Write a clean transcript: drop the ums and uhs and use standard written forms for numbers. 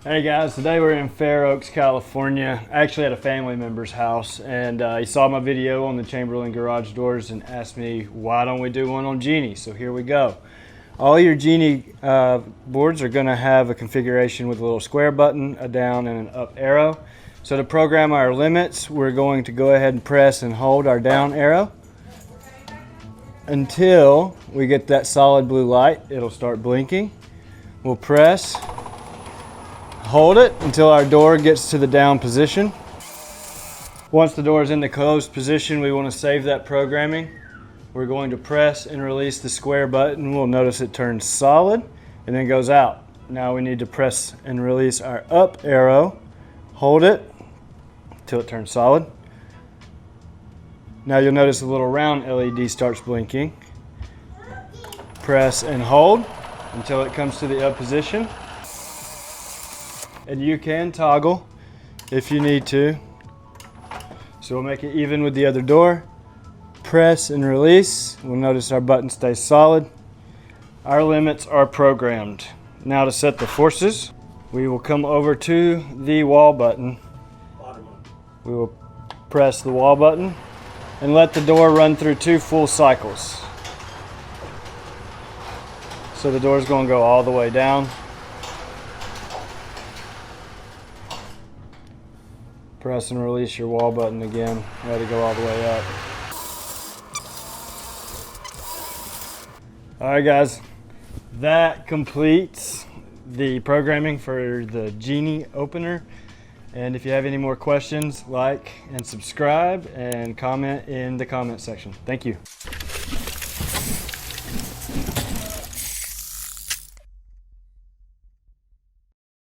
Hey guys, today we're in Fair Oaks, California. Actually at a family member's house, and he saw my video on the Chamberlain garage doors and asked me, why don't we do one on Genie? So here we go. All your Genie boards are going to have a configuration with a little square button, a down and an up arrow. So to program our limits, we're going to go ahead and press and hold our down arrow until we get that solid blue light. It'll start blinking. We'll press, hold it until our door gets to the down position. Once the door is in the closed position, we want to save that programming. We're going to press and release the square button. We'll notice it turns solid and then goes out. Now we need to press and release our up arrow, hold it until it turns solid. Now you'll notice a little round LED starts blinking. Press and hold until it comes to the up position. And you can toggle if you need to. So we'll make it even with the other door. Press and release. We'll notice our button stays solid. Our limits are programmed. Now to set the forces, we will come over to the wall button. We will press the wall button and let the door run through 2 full cycles. So the door is going to go all the way down. Press and release your wall button again. Let it go all the way up. Alright guys, that completes the programming for the Genie opener. And if you have any more questions, like and subscribe and comment in the comment section. Thank you.